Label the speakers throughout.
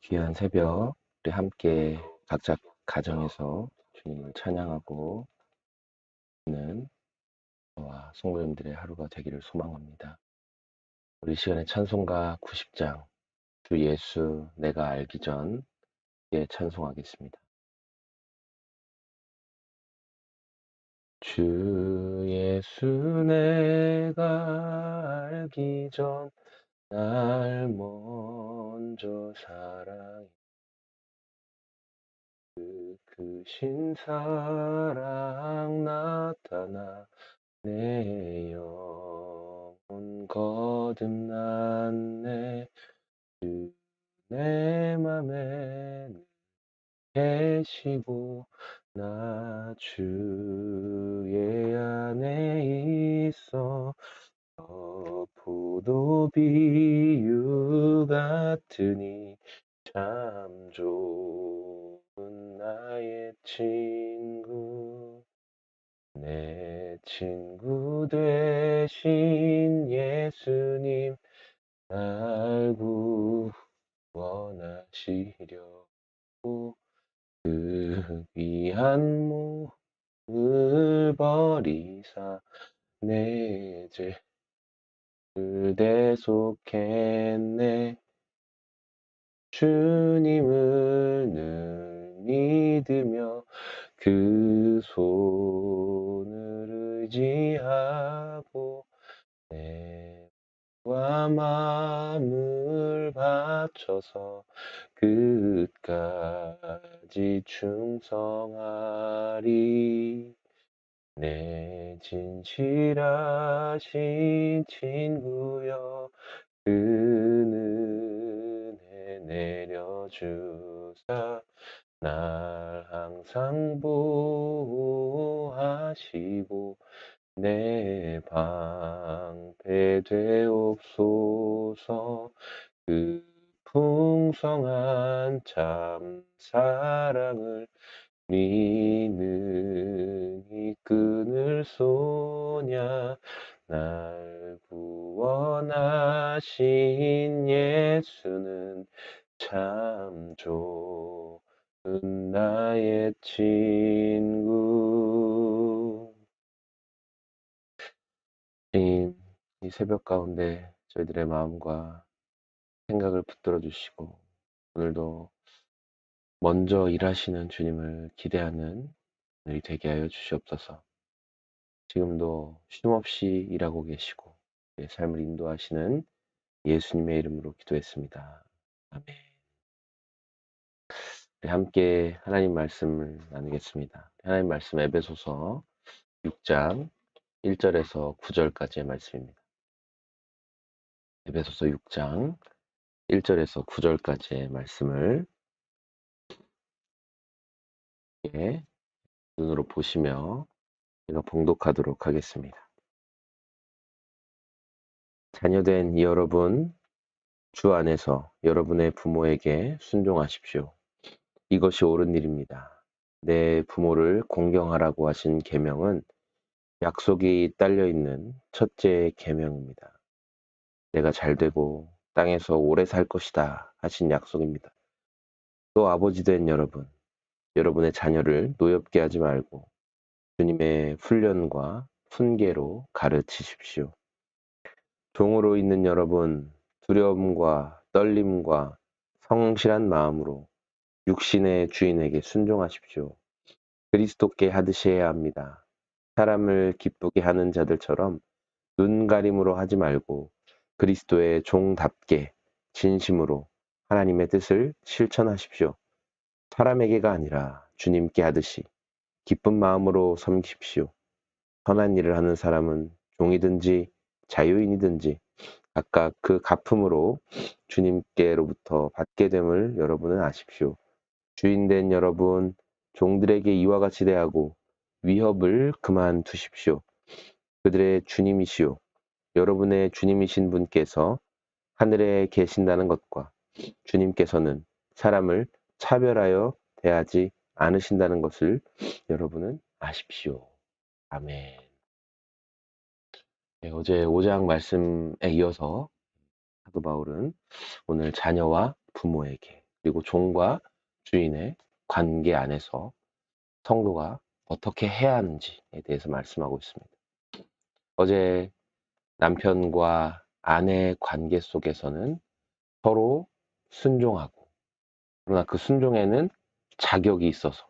Speaker 1: 귀한 새벽, 우리 함께 각자 가정에서 주님을 찬양하고 있는 저와 성도님들의 하루가 되기를 소망합니다. 우리 시간의 찬송가 90장, 주 예수 내가 알기 전에 찬송하겠습니다. 주 예수 내가 알기 전 날 먼저 사랑해 크신 사랑 나타나 내 영혼 거듭났네. 주 내 맘에 계시고 나 주의 안에 있어. 포도 비유 같으니 참 좋은 나의 친구. 내 친구 되신 예수님 날 구원하시려고 그 귀한 몸을 버리사 내 죄를 대속했네. 주님을 늘 믿으며 그 손을 의지하고 내와 마음을 바쳐서 끝까지 충성하리. 내 진실하신 친구여 그 은혜 내려주사 날 항상 보호하시고 내 방패 되옵소서. 그 풍성한 참 사랑을 믿는 이 끈을 쏘냐. 날 구원하신 예수는 참 좋은 나의 친구. 주님, 이 새벽 가운데 저희들의 마음과 생각을 붙들어 주시고 오늘도 먼저 일하시는 주님을 기대하는 오늘이 되게 하여 주시옵소서. 지금도 쉼없이 일하고 계시고 내 삶을 인도하시는 예수님의 이름으로 기도했습니다. 아멘. 우리 함께 하나님 말씀을 나누겠습니다. 하나님 말씀 에베소서 6장 1절에서 9절까지의 말씀입니다. 에베소서 6장 1절에서 9절까지의 말씀을 눈으로 보시며 제가 봉독하도록 하겠습니다. 자녀된 여러분, 주 안에서 여러분의 부모에게 순종하십시오. 이것이 옳은 일입니다. 내 부모를 공경하라고 하신 계명은 약속이 딸려있는 첫째 계명입니다. 내가 잘되고 땅에서 오래 살 것이다 하신 약속입니다. 또 아버지 된 여러분, 여러분의 자녀를 노엽게 하지 말고 주님의 훈련과 훈계로 가르치십시오. 종으로 있는 여러분, 두려움과 떨림과 성실한 마음으로 육신의 주인에게 순종하십시오. 그리스도께 하듯이 해야 합니다. 사람을 기쁘게 하는 자들처럼 눈가림으로 하지 말고 그리스도의 종답게 진심으로 하나님의 뜻을 실천하십시오. 사람에게가 아니라 주님께 하듯이 기쁜 마음으로 섬기십시오. 선한 일을 하는 사람은 종이든지 자유인이든지 각각 그 갚음으로 주님께로부터 받게 됨을 여러분은 아십시오. 주인된 여러분, 종들에게 이와 같이 대하고 위협을 그만두십시오. 그들의 주님이시오. 여러분의 주님이신 분께서 하늘에 계신다는 것과 주님께서는 사람을 차별하여 대하지 않으신다는 것을 여러분은 아십시오. 아멘. 네, 어제 5장 말씀에 이어서 사도 바울은 오늘 자녀와 부모에게 그리고 종과 주인의 관계 안에서 성도가 어떻게 해야 하는지에 대해서 말씀하고 있습니다. 어제 남편과 아내의 관계 속에서는 서로 순종하고, 그러나 그 순종에는 자격이 있어서,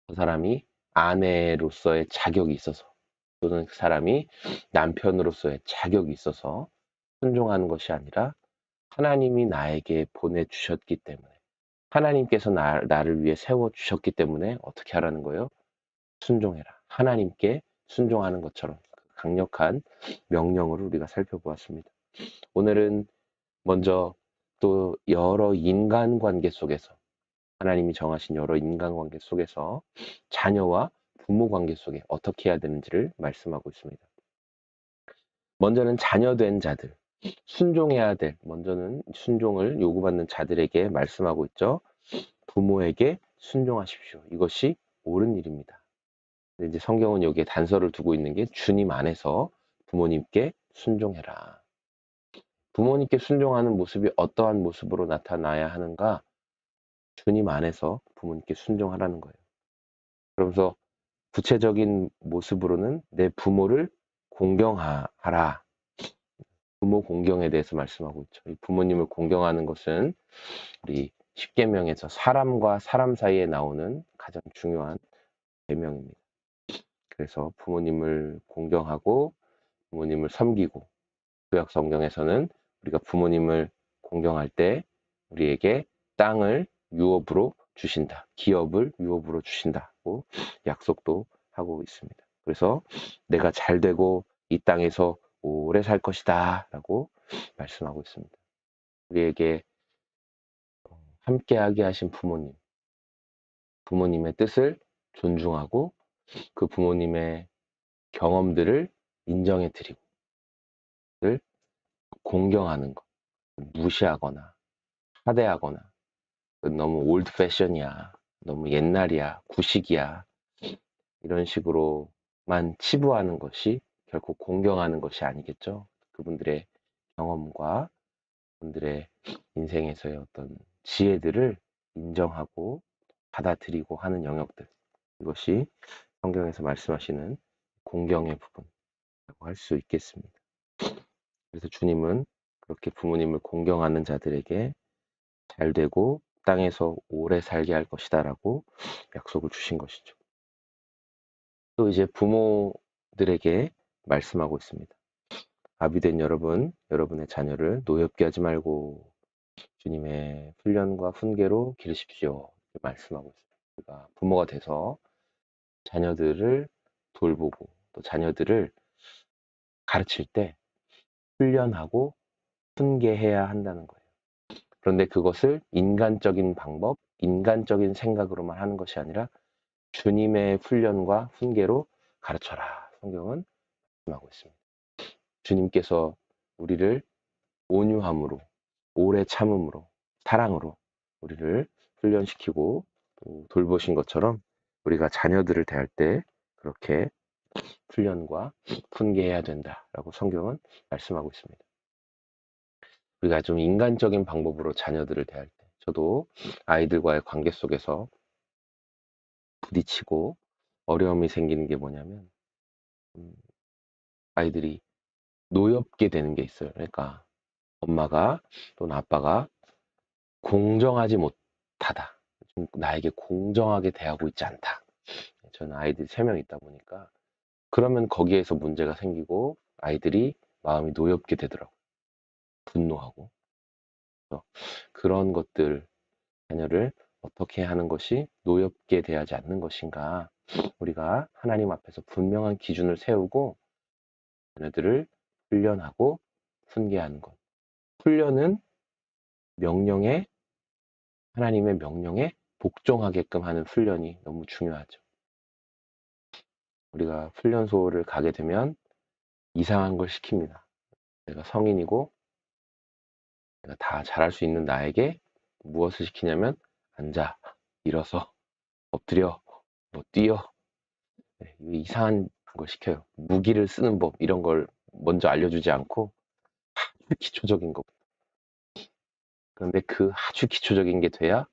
Speaker 1: 그 사람이 아내로서의 자격이 있어서, 또는 그 사람이 남편으로서의 자격이 있어서 순종하는 것이 아니라 하나님이 나에게 보내주셨기 때문에, 하나님께서 나를 위해 세워주셨기 때문에 어떻게 하라는 거예요? 순종해라. 하나님께 순종하는 것처럼 강력한 명령을 우리가 살펴보았습니다. 오늘은 먼저 또 여러 인간관계 속에서, 하나님이 정하신 여러 인간관계 속에서 자녀와 부모 관계 속에 어떻게 해야 되는지를 말씀하고 있습니다. 먼저는 자녀된 자들, 순종해야 될, 먼저는 순종을 요구받는 자들에게 말씀하고 있죠. 부모에게 순종하십시오. 이것이 옳은 일입니다. 근데 이제 성경은 여기에 단서를 두고 있는 게 주님 안에서 부모님께 순종해라. 부모님께 순종하는 모습이 어떠한 모습으로 나타나야 하는가? 주님 안에서 부모님께 순종하라는 거예요. 그러면서 구체적인 모습으로는 내 부모를 공경하라. 부모 공경에 대해서 말씀하고 있죠. 이 부모님을 공경하는 것은 우리 십계명에서 사람과 사람 사이에 나오는 가장 중요한 계명입니다. 그래서 부모님을 공경하고 부모님을 섬기고, 구약 성경에서는 우리가 부모님을 공경할 때 우리에게 땅을 유업으로 주신다, 기업을 유업으로 주신다고 약속도 하고 있습니다. 그래서 내가 잘 되고 이 땅에서 오래 살 것이다 라고 말씀하고 있습니다. 우리에게 함께하게 하신 부모님, 부모님의 뜻을 존중하고 그 부모님의 경험들을 인정해 드리고 공경하는 것, 무시하거나 하대하거나 너무 올드 패션이야, 너무 옛날이야, 구식이야, 이런 식으로만 치부하는 것이 결코 공경하는 것이 아니겠죠. 그분들의 경험과 그분들의 인생에서의 어떤 지혜들을 인정하고 받아들이고 하는 영역들, 이것이 성경에서 말씀하시는 공경의 부분이라고 할 수 있겠습니다. 그래서 주님은 그렇게 부모님을 공경하는 자들에게 잘 되고 땅에서 오래 살게 할 것이다 라고 약속을 주신 것이죠. 또 이제 부모들에게 말씀하고 있습니다. 아비된 여러분, 여러분의 자녀를 노엽게 하지 말고 주님의 훈련과 훈계로 기르십시오. 이렇게 말씀하고 있습니다. 우리가 부모가 돼서 자녀들을 돌보고 또 자녀들을 가르칠 때 훈련하고 훈계해야 한다는 거예요. 그런데 그것을 인간적인 방법, 인간적인 생각으로만 하는 것이 아니라 주님의 훈련과 훈계로 가르쳐라. 성경은 말씀하고 있습니다. 주님께서 우리를 온유함으로, 오래 참음으로, 사랑으로 우리를 훈련시키고 또 돌보신 것처럼 우리가 자녀들을 대할 때 그렇게 훈련과 훈계해야 된다라고 성경은 말씀하고 있습니다. 우리가 좀 인간적인 방법으로 자녀들을 대할 때, 저도 아이들과의 관계 속에서 부딪히고 어려움이 생기는 게 뭐냐면 아이들이 노엽게 되는 게 있어요. 그러니까 엄마가 또는 아빠가 공정하지 못하다, 좀 나에게 공정하게 대하고 있지 않다. 저는 아이들이 3명 있다 보니까 그러면 거기에서 문제가 생기고 아이들이 마음이 노엽게 되더라고요. 분노하고. 그래서 그런 것들, 자녀를 어떻게 하는 것이 노엽게 대하지 않는 것인가, 우리가 하나님 앞에서 분명한 기준을 세우고 자녀들을 훈련하고 훈계하는 것. 훈련은 명령에, 하나님의 명령에 복종하게끔 하는 훈련이 너무 중요하죠. 우리가 훈련소를 가게 되면 이상한 걸 시킵니다. 내가 성인이고 내가 다 잘할 수 있는 나에게 무엇을 시키냐면 앉아, 일어서, 엎드려, 뭐 뛰어, 이상한 걸 시켜요. 무기를 쓰는 법, 이런 걸 먼저 알려주지 않고 기초적인 것, 그런데 그 아주 기초적인 게 돼야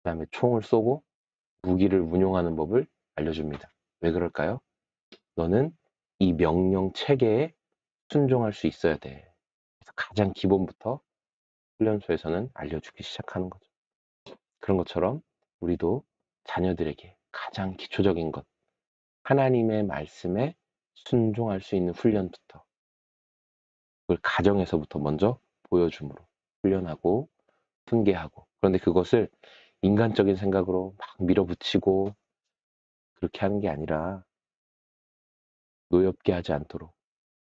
Speaker 1: 그다음에 총을 쏘고 무기를 운용하는 법을 알려줍니다. 왜 그럴까요? 너는 이 명령 체계에 순종할 수 있어야 돼. 그래서 가장 기본부터 훈련소에서는 알려주기 시작하는 거죠. 그런 것처럼 우리도 자녀들에게 가장 기초적인 것, 하나님의 말씀에 순종할 수 있는 훈련부터, 그걸 가정에서부터 먼저 보여줌으로 훈련하고 훈계하고, 그런데 그것을 인간적인 생각으로 막 밀어붙이고 그렇게 하는 게 아니라 노엽게 하지 않도록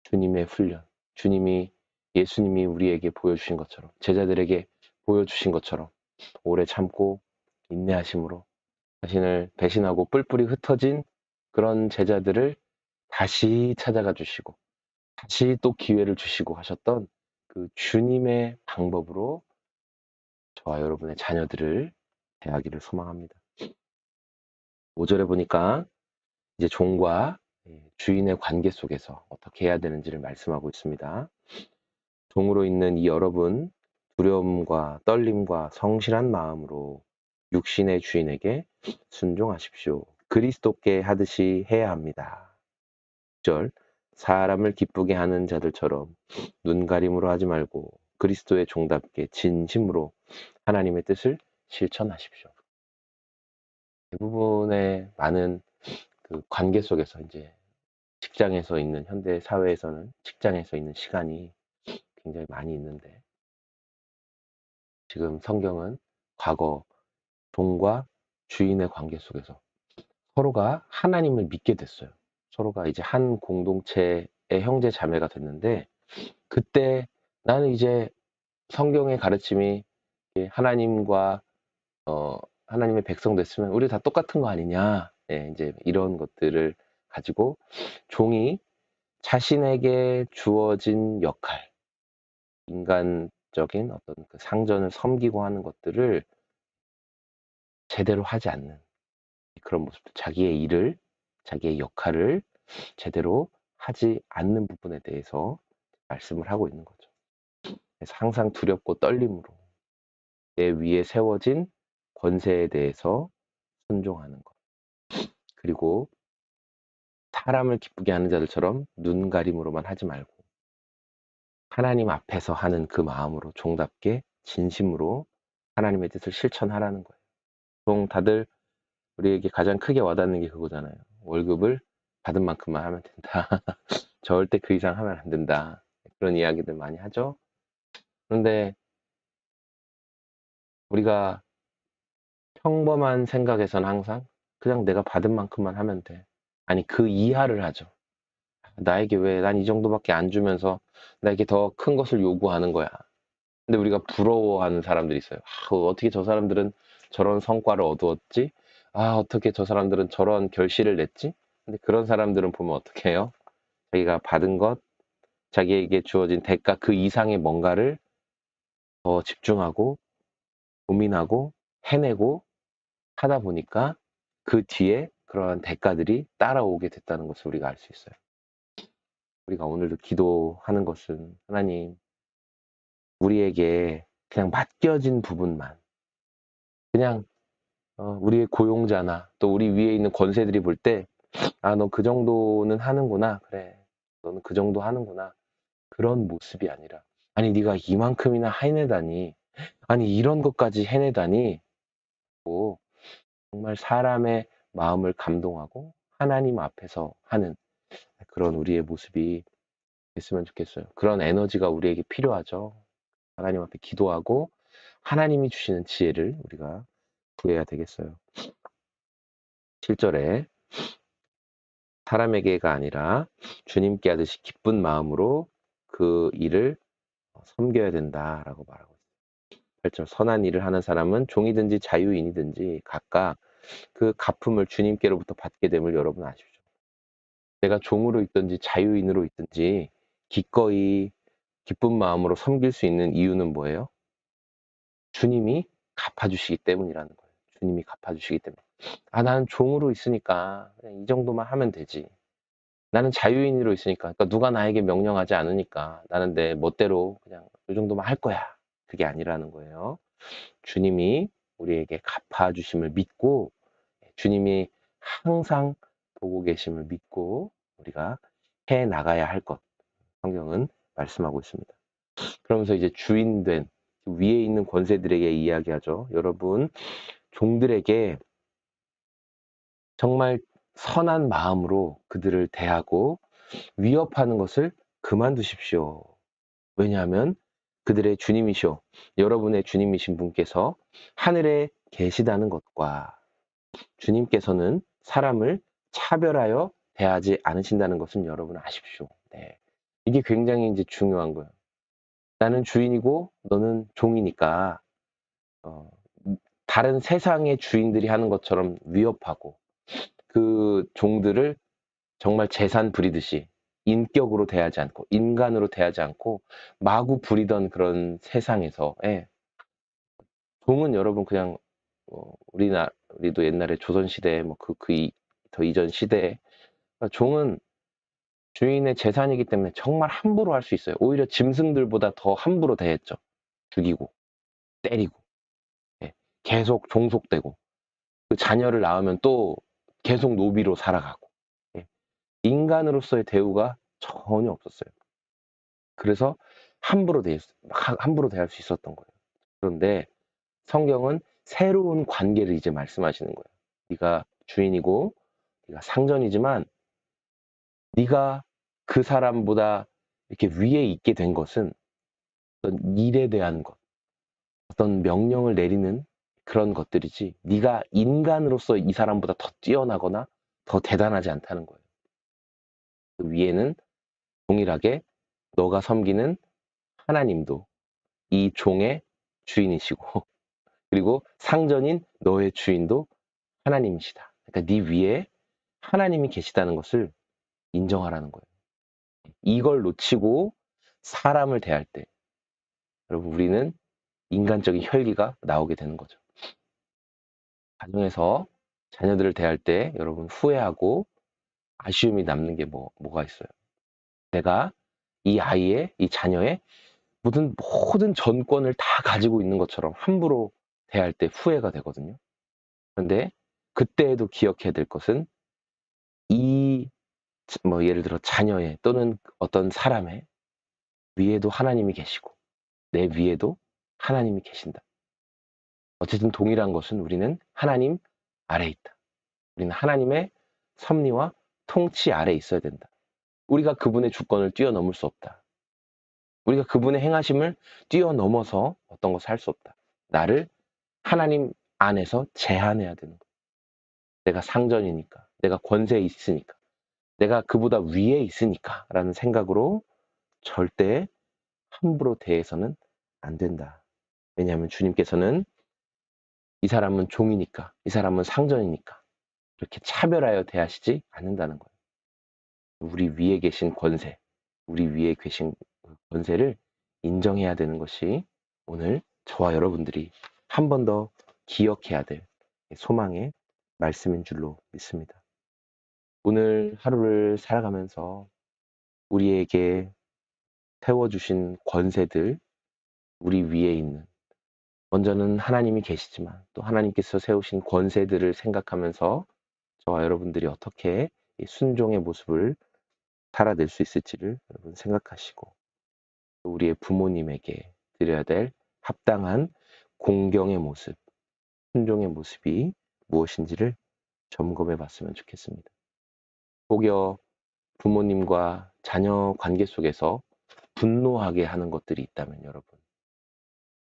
Speaker 1: 주님의 훈련, 예수님이 우리에게 보여주신 것처럼, 제자들에게 보여주신 것처럼 오래 참고 인내하심으로 자신을 배신하고 뿔뿔이 흩어진 그런 제자들을 다시 찾아가 주시고 다시 또 기회를 주시고 하셨던 그 주님의 방법으로 저와 여러분의 자녀들을 대하기를 소망합니다. 5절에 보니까 이제 종과 주인의 관계 속에서 어떻게 해야 되는지를 말씀하고 있습니다. 종으로 있는 이 여러분, 두려움과 떨림과 성실한 마음으로 육신의 주인에게 순종하십시오. 그리스도께 하듯이 해야 합니다. 6절, 사람을 기쁘게 하는 자들처럼 눈가림으로 하지 말고 그리스도의 종답게 진심으로 하나님의 뜻을 실천하십시오. 대부분의 많은 그 관계 속에서 이제 직장에서 있는 현대 사회에서는 직장에서 있는 시간이 굉장히 많이 있는데, 지금 성경은 과거 종과 주인의 관계 속에서 서로가 하나님을 믿게 됐어요. 서로가 이제 한 공동체의 형제 자매가 됐는데, 그때 나는 이제 성경의 가르침이 하나님과 하나님의 백성 됐으면 우리 다 똑같은 거 아니냐, 이제 이런 것들을 가지고 종이 자신에게 주어진 역할, 인간적인 어떤 그 상전을 섬기고 하는 것들을 제대로 하지 않는 그런 모습, 자기의 역할을 제대로 하지 않는 부분에 대해서 말씀을 하고 있는 거죠. 그래서 항상 두렵고 떨림으로 내 위에 세워진 권세에 대해서 순종하는 것. 그리고 사람을 기쁘게 하는 자들처럼 눈가림으로만 하지 말고 하나님 앞에서 하는 그 마음으로 종답게 진심으로 하나님의 뜻을 실천하라는 거예요. 보통 다들 우리에게 가장 크게 와닿는 게 그거잖아요. 월급을 받은 만큼만 하면 된다. 절대 그 이상 하면 안 된다. 그런 이야기들 많이 하죠. 그런데 우리가 평범한 생각에서는 항상 그냥 내가 받은 만큼만 하면 돼. 아니, 그 이하를 하죠. 나에게 왜 난 이 정도밖에 안 주면서 나에게 더 큰 것을 요구하는 거야. 근데 우리가 부러워하는 사람들이 있어요. 어떻게 저 사람들은 저런 성과를 얻었지? 어떻게 저 사람들은 저런 결실을 냈지? 근데 그런 사람들은 보면 어떻게 해요? 자기가 받은 것, 자기에게 주어진 대가 그 이상의 뭔가를 더 집중하고 고민하고 해내고 하다 보니까 그 뒤에 그러한 대가들이 따라오게 됐다는 것을 우리가 알 수 있어요. 우리가 오늘도 기도하는 것은 하나님, 우리에게 그냥 맡겨진 부분만, 그냥 우리의 고용자나 또 우리 위에 있는 권세들이 볼 때, 너 그 정도는 하는구나. 그래. 너는 그 정도 하는구나. 그런 모습이 아니라, 아니, 네가 이만큼이나 해내다니, 아니, 이런 것까지 해내다니, 고 정말 사람의 마음을 감동하고 하나님 앞에서 하는 그런 우리의 모습이 됐으면 좋겠어요. 그런 에너지가 우리에게 필요하죠. 하나님 앞에 기도하고 하나님이 주시는 지혜를 우리가 구해야 되겠어요. 7절에 사람에게가 아니라 주님께 하듯이 기쁜 마음으로 그 일을 섬겨야 된다라고 말하고 있어요. 8절, 선한 일을 하는 사람은 종이든지 자유인이든지 각각 그 갚음을 주님께로부터 받게 됨을 여러분 아십시오. 내가 종으로 있든지 자유인으로 있든지 기꺼이 기쁜 마음으로 섬길 수 있는 이유는 뭐예요? 주님이 갚아주시기 때문이라는 거예요. 주님이 갚아주시기 때문에. 나는 종으로 있으니까 그냥 이 정도만 하면 되지. 나는 자유인으로 있으니까, 그러니까 누가 나에게 명령하지 않으니까 나는 내 멋대로 그냥 이 정도만 할 거야. 그게 아니라는 거예요. 주님이 우리에게 갚아주심을 믿고 주님이 항상 보고 계심을 믿고 우리가 해 나가야 할 것 성경은 말씀하고 있습니다. 그러면서 이제 주인된 위에 있는 권세들에게 이야기하죠. 여러분 종들에게 정말 선한 마음으로 그들을 대하고 위협하는 것을 그만두십시오. 왜냐하면 그들의 주님이시오. 여러분의 주님이신 분께서 하늘에 계시다는 것과 주님께서는 사람을 차별하여 대하지 않으신다는 것은 여러분 아십시오. 네. 이게 굉장히 이제 중요한 거예요. 나는 주인이고 너는 종이니까 다른 세상의 주인들이 하는 것처럼 위협하고 그 종들을 정말 재산 부리듯이 인격으로 대하지 않고 인간으로 대하지 않고 마구 부리던 그런 세상에서 종은 여러분 그냥 우리도 옛날에 조선시대 더 이전 시대에 종은 주인의 재산이기 때문에 정말 함부로 할 수 있어요. 오히려 짐승들보다 더 함부로 대했죠. 죽이고 때리고 계속 종속되고 그 자녀를 낳으면 또 계속 노비로 살아가고 인간으로서의 대우가 전혀 없었어요. 그래서 함부로 대할 수 있었던 거예요. 그런데 성경은 새로운 관계를 이제 말씀하시는 거예요. 네가 주인이고 네가 상전이지만 네가 그 사람보다 이렇게 위에 있게 된 것은 어떤 일에 대한 것, 어떤 명령을 내리는 그런 것들이지 네가 인간으로서 이 사람보다 더 뛰어나거나 더 대단하지 않다는 거예요. 그 위에는 동일하게 너가 섬기는 하나님도 이 종의 주인이시고 그리고 상전인 너의 주인도 하나님이시다. 그러니까 네 위에 하나님이 계시다는 것을 인정하라는 거예요. 이걸 놓치고 사람을 대할 때 여러분 우리는 인간적인 혈기가 나오게 되는 거죠. 가정에서 자녀들을 대할 때 여러분 후회하고 아쉬움이 남는 게 뭐가 있어요? 내가 이 자녀의 모든 전권을 다 가지고 있는 것처럼 함부로 대할 때 후회가 되거든요. 그런데 그때에도 기억해야 될 것은 예를 들어 자녀의 또는 어떤 사람의 위에도 하나님이 계시고 내 위에도 하나님이 계신다. 어쨌든 동일한 것은 우리는 하나님 아래에 있다. 우리는 하나님의 섭리와 통치 아래에 있어야 된다. 우리가 그분의 주권을 뛰어넘을 수 없다. 우리가 그분의 행하심을 뛰어넘어서 어떤 것을 할 수 없다. 나를 하나님 안에서 제한해야 되는 거야. 내가 상전이니까, 내가 권세에 있으니까, 내가 그보다 위에 있으니까 라는 생각으로 절대 함부로 대해서는 안 된다. 왜냐하면 주님께서는 이 사람은 종이니까, 이 사람은 상전이니까 이렇게 차별하여 대하시지 않는다는 거예요. 우리 위에 계신 권세, 우리 위에 계신 권세를 인정해야 되는 것이 오늘 저와 여러분들이 한 번 더 기억해야 될 소망의 말씀인 줄로 믿습니다. 오늘 하루를 살아가면서 우리에게 세워주신 권세들, 우리 위에 있는 먼저는 하나님이 계시지만 또 하나님께서 세우신 권세들을 생각하면서 저와 여러분들이 어떻게 이 순종의 모습을 살아낼 수 있을지를 여러분 생각하시고 또 우리의 부모님에게 드려야 될 합당한 공경의 모습, 순종의 모습이 무엇인지를 점검해 봤으면 좋겠습니다. 혹여 부모님과 자녀 관계 속에서 분노하게 하는 것들이 있다면 여러분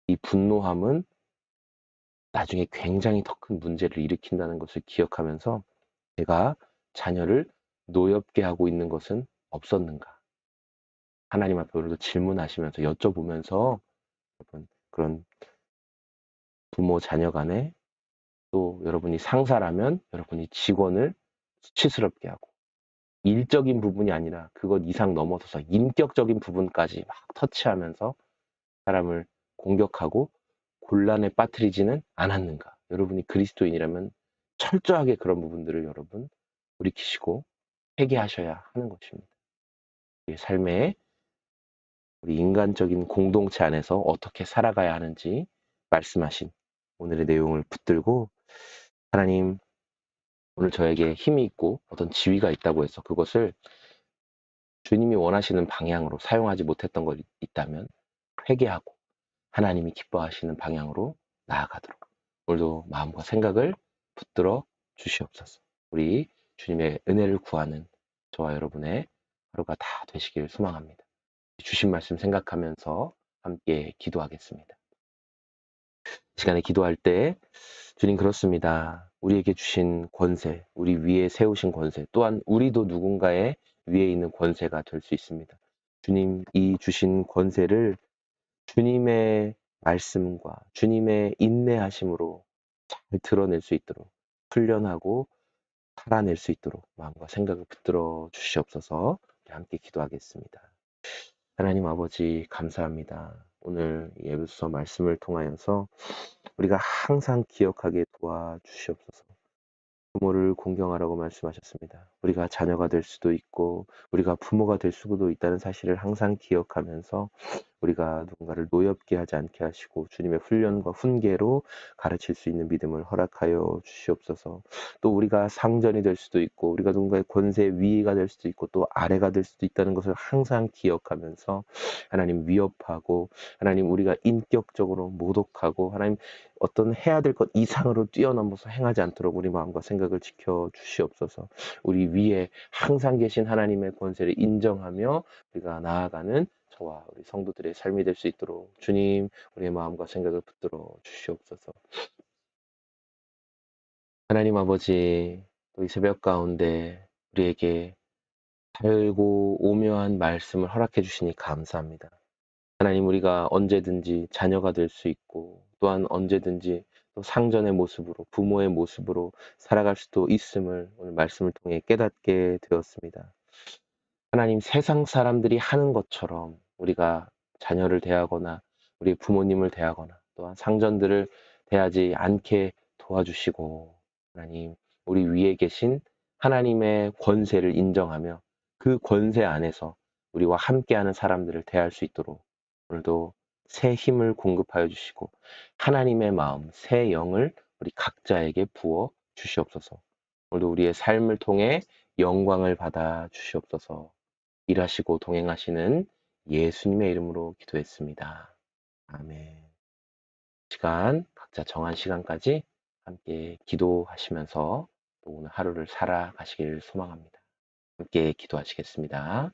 Speaker 1: 이 분노함은 나중에 굉장히 더 큰 문제를 일으킨다는 것을 기억하면서 내가 자녀를 노엽게 하고 있는 것은 없었는가? 하나님 앞에 오늘도 질문하시면서 여쭤보면서 여러분 그런 부모 자녀 간에 또 여러분이 상사라면 여러분이 직원을 수치스럽게 하고 일적인 부분이 아니라 그것 이상 넘어서서 인격적인 부분까지 막 터치하면서 사람을 공격하고 곤란에 빠뜨리지는 않았는가? 여러분이 그리스도인이라면 철저하게 그런 부분들을 여러분 돌이키시고 회개하셔야 하는 것입니다. 우리의 삶에 우리 인간적인 공동체 안에서 어떻게 살아가야 하는지 말씀하신 오늘의 내용을 붙들고 하나님 오늘 저에게 힘이 있고 어떤 지위가 있다고 해서 그것을 주님이 원하시는 방향으로 사용하지 못했던 것 있다면 회개하고 하나님이 기뻐하시는 방향으로 나아가도록 오늘도 마음과 생각을 붙들어 주시옵소서. 우리 주님의 은혜를 구하는 저와 여러분의 하루가 다 되시길 소망합니다. 주신 말씀 생각하면서 함께 기도하겠습니다. 시간에 기도할 때 주님 그렇습니다. 우리에게 주신 권세, 우리 위에 세우신 권세, 또한 우리도 누군가의 위에 있는 권세가 될 수 있습니다. 주님 이 주신 권세를 주님의 말씀과 주님의 인내하심으로 잘 드러낼 수 있도록 훈련하고 살아낼 수 있도록 마음과 생각을 붙들어 주시옵소서. 우리 함께 기도하겠습니다. 하나님 아버지 감사합니다. 오늘 예배서 말씀을 통하여서 우리가 항상 기억하게 도와주시옵소서. 부모를 공경하라고 말씀하셨습니다. 우리가 자녀가 될 수도 있고 우리가 부모가 될 수도 있다는 사실을 항상 기억하면서 우리가 누군가를 노엽게 하지 않게 하시고 주님의 훈련과 훈계로 가르칠 수 있는 믿음을 허락하여 주시옵소서. 또 우리가 상전이 될 수도 있고 우리가 누군가의 권세 위가 될 수도 있고 또 아래가 될 수도 있다는 것을 항상 기억하면서 하나님 위협하고 하나님 우리가 인격적으로 모독하고 하나님 어떤 해야 될 것 이상으로 뛰어넘어서 행하지 않도록 우리 마음과 생각을 지켜 주시옵소서. 우리 위에 항상 계신 하나님의 권세를 인정하며 우리가 나아가는 저와 우리 성도들의 삶이 될 수 있도록 주님 우리의 마음과 생각을 붙들어 주시옵소서. 하나님 아버지 또 이 새벽 가운데 우리에게 달고 오묘한 말씀을 허락해 주시니 감사합니다. 하나님 우리가 언제든지 자녀가 될 수 있고 또한 언제든지 또 상전의 모습으로 부모의 모습으로 살아갈 수도 있음을 오늘 말씀을 통해 깨닫게 되었습니다. 하나님 세상 사람들이 하는 것처럼 우리가 자녀를 대하거나 우리 부모님을 대하거나 또한 상전들을 대하지 않게 도와주시고 하나님 우리 위에 계신 하나님의 권세를 인정하며 그 권세 안에서 우리와 함께하는 사람들을 대할 수 있도록 오늘도 새 힘을 공급하여 주시고 하나님의 마음, 새 영을 우리 각자에게 부어 주시옵소서. 오늘도 우리의 삶을 통해 영광을 받아 주시옵소서. 일하시고 동행하시는 예수님의 이름으로 기도했습니다. 아멘. 시간, 각자 정한 시간까지 함께 기도하시면서 또 오늘 하루를 살아가시길 소망합니다. 함께 기도하시겠습니다.